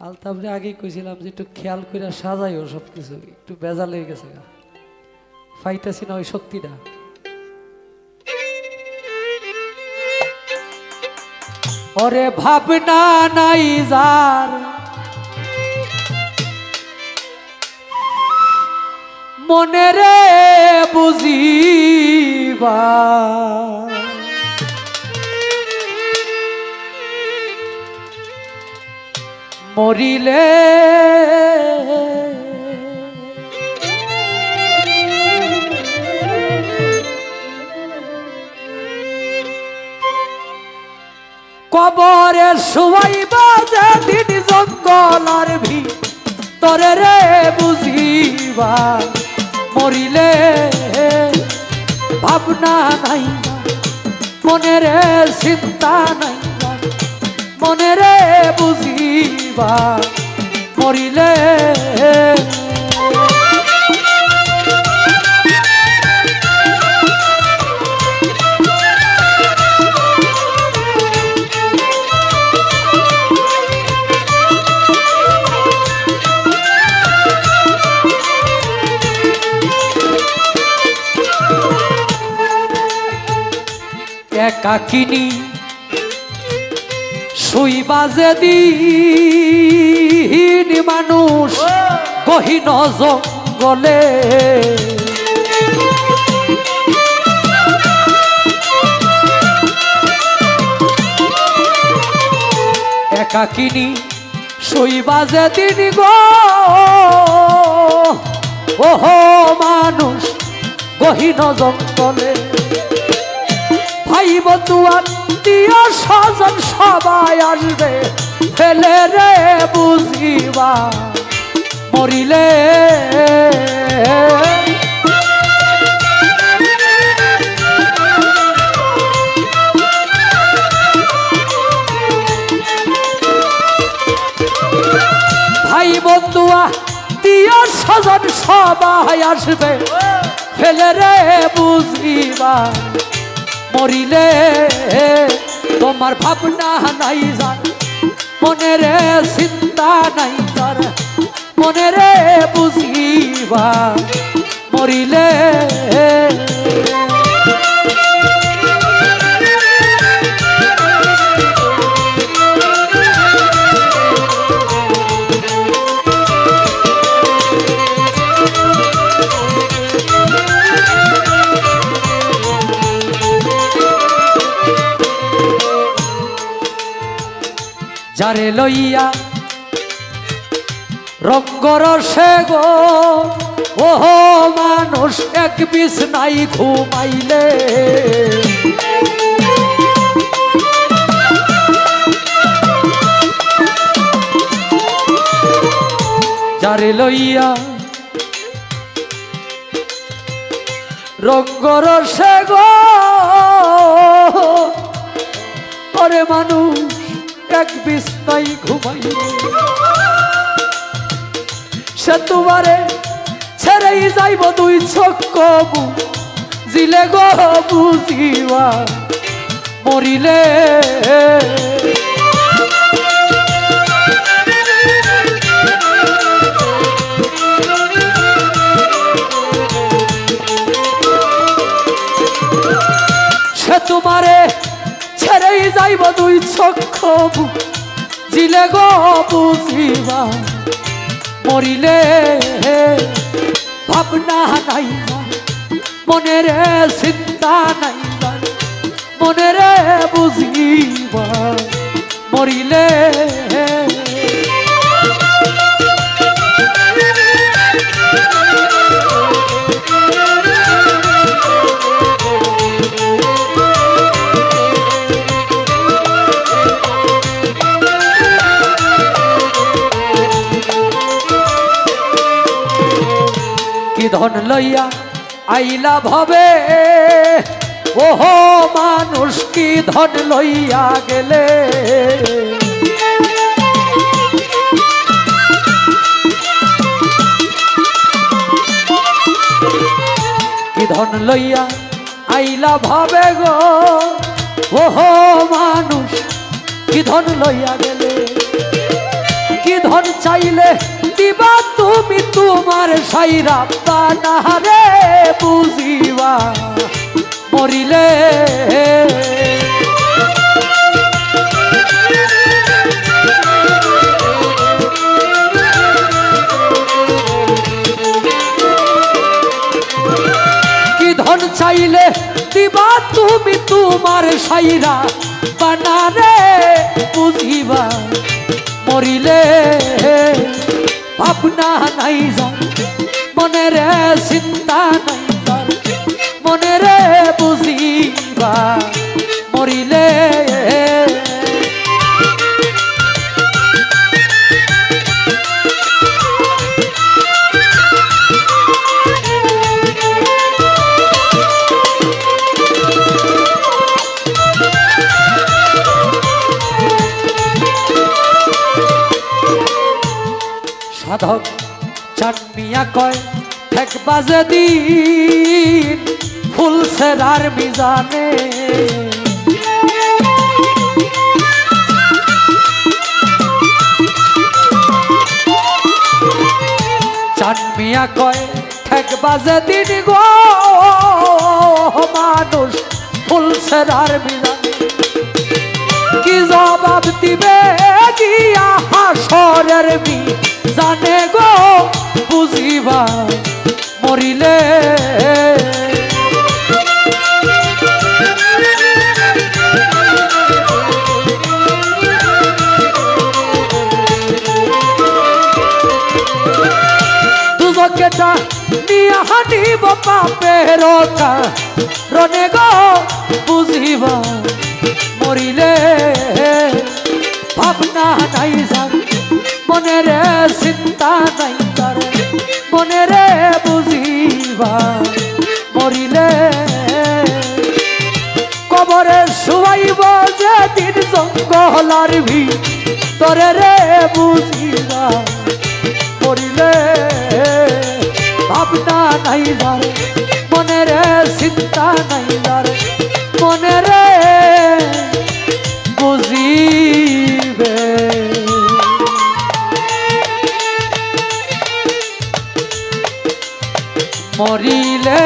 আলতাবরে আগেই কইছিলাম যে একটু খেয়াল করে সাজাইও সব কিছু, একটু বেজাল লেগে গেছে গা, পাইতেছি না ওই শক্তিটা। ওরে ভাবনা নাই যার মনে রে বুঝিবা, মরিলে কবরে শুয়াইবা যেদিন জঙ্গল আর ভিতরে রে বুঝিবা, মরিলে ভাবনা নাই মনে রে চিন্তা নাই মনে রে বুঝিবা, মরিলে একাকিনী শুইবা যেদিন মানুষ গহীন জঙ্গলে, একাকিনী শুইবা যেদিন গো ওহো মানুষ গহীন জঙ্গলে, ভাই বন্ধু আত্মীয় স্বজন সবাই আসবে ফেলে রে বুঝিবা, মরিলে ভাই বন্ধু আত্মীয় স্বজন সবাই আসবে ফেলে রে বুঝিবা, মরিলে তোমার ভাবনা নাই জান মনে রে চিন্তা নাই তার মনে রে বুঝিবা, মরিলে যারে লইয়া রঙ্গরসে গো ওহো মানুষ এক বিছনাই ঘুমাইলে, যারে লইয়া রঙ্গরসে গো ওরে মানুষ এক বিছনাই ঘুমাইলে, সে তোমারে ছেড়েই যাইব দুই চক্ষু জিলে গো বুঝিবা, মরিলে সে তোমারে ছেড়েই যাইব দুই চক্ষু জিলে গো বুঝিবা, মরিলে ভাবনা নাই মনে রে চিন্তা নাই মনে রে বুঝিবা, মরিলে কি ধন লইয়া আইলা ভবে ওহো মানুষ কি ধন লইয়া গেলে, কি ধন লইয়া আইলা ভবে গো ওহো মানুষ কি ধন লইয়া গেলে, কি ধন চাইলে দিবা তুমি তোমার সাইরা বানারে বুঝিবা মরিলে কি ধন চাইলে দিবা তুমি তোমার সাইরা বানারে বুঝিবা মরিলে ভাবনা নাই যান মনে রে চিন্তা নাই তার মনে রে বুঝিবা মরিলে সাধক চাটমিয়া কয় ঠেক বাজে দিন ফুল সেরার মিজানে চাটমিয়া কয় ঠেক বাজে দিন গো মানুষ ফুল সেরার মিজানে কি জবাব দিবে গিয়া হাসরের জানে গো বুঝিবা মরিলে দুজকেটা নিয়া হানিব পাপের রনে গো বুঝিবা মরিলে ভাবনা নাই যান মনে রে চিন্তা নাই তার মনে রে বুঝিবা মরিলে কবরে শুয়াইব যেদিন জঙ্গলার ভিতরে রে বুঝিবা মরিলে ভাবনা নাই যার মনে রে চিন্তা নাই যার মনে রে বুঝিবে মরিলে